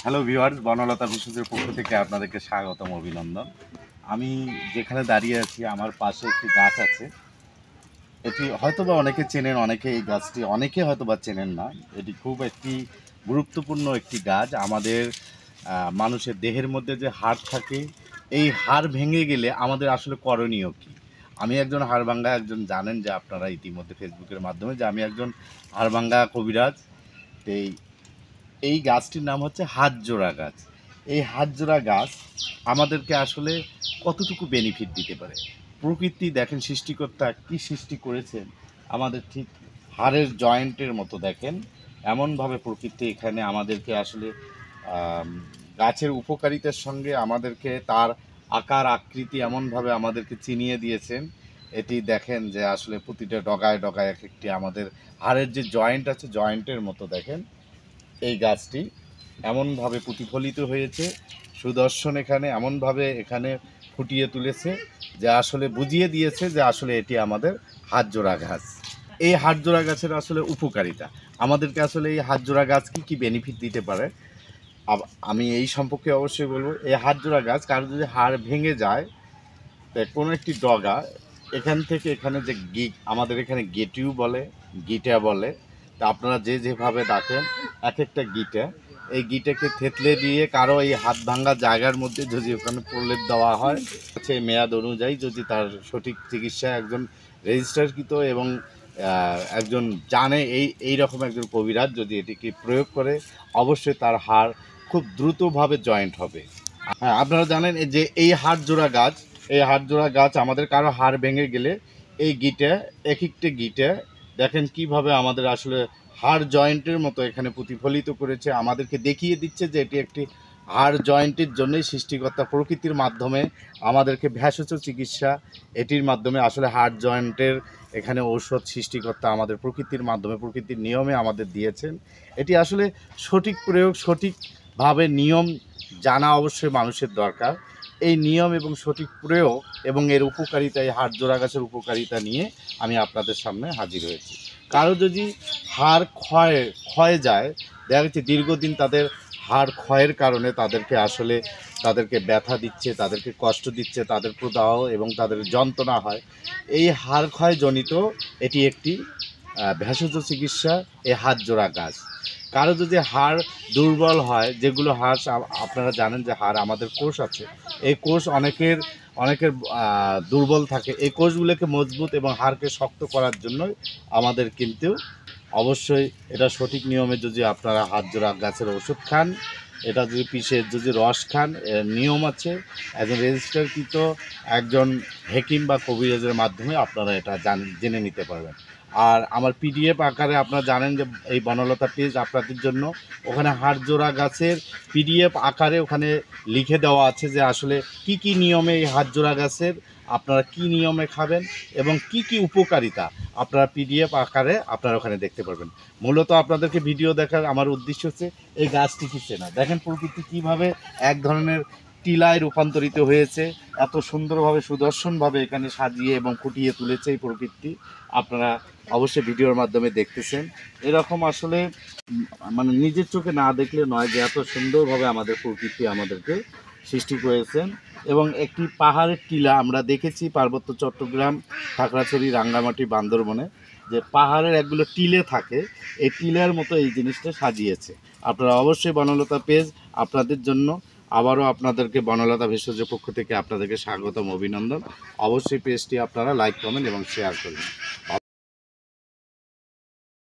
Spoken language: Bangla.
হ্যালো ভিউয়ার্স, বনলতা ভেষজের পক্ষ থেকে আপনাদেরকে স্বাগতম, অভিনন্দন। আমি যেখানে দাঁড়িয়ে আছি আমার পাশে একটি গাছ আছে। এটি হয়তোবা অনেকে চেনেন, অনেকে এই গাছটি অনেকে হয়তোবা চেনেন না। এটি খুব একটি গুরুত্বপূর্ণ একটি গাছ। আমাদের মানুষের দেহের মধ্যে যে হাড় থাকে, এই হাড় ভেঙে গেলে আমাদের আসলে করণীয় কী? আমি একজন হাড়ভাঙ্গা, একজন জানেন যে আপনারা ইতিমধ্যে ফেসবুকের মাধ্যমে যে আমি একজন হাড়ভাঙ্গা কবিরাজ। এই এই গাছটির নাম হচ্ছে হাতজোড়া গাছ। এই হাতজোড়া গাছ আমাদেরকে আসলে কতটুকু বেনিফিট দিতে পারে? প্রকৃতি দেখেন, সৃষ্টিকর্তা কি সৃষ্টি করেছেন আমাদের ঠিক হাড়ের জয়েন্টের মতো। দেখেন এমনভাবে প্রকৃতি এখানে আমাদেরকে আসলে গাছের উপকারিতার সঙ্গে আমাদেরকে তার আকার আকৃতি এমনভাবে আমাদেরকে চিনিয়ে দিয়েছেন। এটি দেখেন যে আসলে প্রতিটা ডগায় ডগায় এক একটি আমাদের হাড়ের যে জয়েন্ট আছে, জয়েন্টের মতো দেখেন এই গাছটি এমনভাবে প্রতিফলিত হয়েছে। সুদর্শন এখানে এমনভাবে এখানে ফুটিয়ে তুলেছে যে আসলে বুঝিয়ে দিয়েছে যে আসলে এটি আমাদের হাতজোড়া গাছ। এই হাতজোড়া গাছের আসলে উপকারিতা আমাদেরকে, আসলে এই হাতজোড়া গাছ কি বেনিফিট দিতে পারে আমি এই সম্পর্কে অবশ্যই বলবো। এই হাতজোড়া গাছ কারো যদি হাড় ভেঙে যায়, কোনো একটি ডগা এখান থেকে এখানে যে আমাদের এখানে গেটিউ বলে, গিটা বলে, তা আপনারা যে যেভাবে ডাকেন এক একটা গিটা, এই গিটাকে থেতলে দিয়ে কারো এই হাত ভাঙ্গা জায়গার মধ্যে যদি ওখানে প্রলেপ দেওয়া হয়, সেই মেয়াদ অনুযায়ী যদি তার সঠিক চিকিৎসা একজন রেজিস্টারকৃত এবং একজন জানে এই রকম একজন কবিরাজ যদি এটিকে প্রয়োগ করে, অবশ্যই তার হাড় খুব দ্রুতভাবে জয়েন্ট হবে। হ্যাঁ, আপনারা জানেন যে এই হাড়জোড়া গাছ, এই হাড়জোড়া গাছ আমাদের কারো হাড় ভেঙে গেলে এই গিটা, এক একটা গিটা দেখেন কিভাবে আমাদের আসলে হাড় জয়েন্টের মতো এখানে প্রতিফলিত করেছে, আমাদেরকে দেখিয়ে দিচ্ছে যে এটি একটি হাড় জয়েন্টের জন্যই সৃষ্টিকর্তা প্রকৃতির মাধ্যমে আমাদেরকে ভেষজ চিকিৎসা, এটির মাধ্যমে আসলে হাড় জয়েন্টের এখানে ঔষধ সৃষ্টিকর্তা আমাদের প্রকৃতির মাধ্যমে, প্রকৃতির নিয়মে আমাদের দিয়েছেন। এটি আসলে সঠিক প্রয়োগ, সঠিকভাবে নিয়ম জানা অবশ্যই মানুষের দরকার। এই নিয়ম এবং সঠিক প্রয়োগ এবং এর উপকারিতা, এই হাড়জোড়া গাছের উপকারিতা নিয়ে আমি আপনাদের সামনে হাজির হয়েছি। কারো যদি হাড় ক্ষয়ে যায়, দেখা যাচ্ছে দীর্ঘদিন তাদের হাড় ক্ষয়ের কারণে তাদেরকে ব্যথা দিচ্ছে, তাদেরকে কষ্ট দিচ্ছে, তাদের প্রদাহ এবং তাদের যন্ত্রণা হয়, এই হাড় ক্ষয়জনিত এটি একটি ভেষজ চিকিৎসা, এই হাতজোড়া গাছ। কারো যদি হাড় দুর্বল হয়, যেগুলো হাড় আপনারা জানেন যে হাড় আমাদের কোষ আছে, এই কোষ অনেকের দুর্বল থাকে, এই কোষগুলোকে মজবুত এবং হাড়কে শক্ত করার জন্য আমাদের কিন্তু অবশ্যই এটা সঠিক নিয়মে যদি আপনারা হাতজোড়া গাছের ওষুধ খান, এটা যদি পিষে যদি রস খান, এর নিয়ম আছে, একজন রেজিস্টারকৃত একজন হেকিম বা কবিরাজের মাধ্যমে আপনারা এটা জেনে নিতে পারবেন। আর আমার পিডিএফ আকারে আপনারা জানেন যে এই বনলতা পেজ আপনাদের জন্য, ওখানে হাড়জোড়া গাছের পিডিএফ আকারে ওখানে লিখে দেওয়া আছে যে আসলে কি নিয়মে এই হাড়জোড়া গাছের আপনারা কি নিয়মে খাবেন এবং কি উপকারিতা আপনারা পিডিএফ আকারে আপনারা ওখানে দেখতে পারবেন। মূলত আপনাদেরকে ভিডিও দেখার আমার উদ্দেশ্য হচ্ছে এই গাছটি কি চেনা। দেখেন প্রকৃতি কীভাবে এক ধরনের টিলায় রূপান্তরিত হয়েছে, এত সুন্দরভাবে সুদর্শনভাবে এখানে সাজিয়ে এবং ফুটিয়ে তুলেছে এই প্রকৃতি। আপনারা অবশ্যই ভিডিওর মাধ্যমে দেখতেছেন। এরকম আসলে মানে নিজের চোখে না দেখলে নয় যে এত সুন্দরভাবে আমাদের প্রকৃতি আমাদেরকে সৃষ্টি করেছেন। এবং একটি পাহাড়ের টিলা আমরা দেখেছি পার্বত্য চট্টগ্রাম, খাগড়াছড়ি, রাঙ্গামাটি, বান্দরবনে, যে পাহাড়ের একগুলো টিলে থাকে, এই টিলার মতো এই জিনিসটা সাজিয়েছে। আপনারা অবশ্যই বনলতা পেজ আপনাদের জন্য, আবারও আপনাদেরকে বনলতা ভেষজের পক্ষ থেকে আপনাদেরকে স্বাগতম, অভিনন্দন। অবশ্যই পেজটি আপনারা লাইক, কমেন্ট এবং শেয়ার করবেন।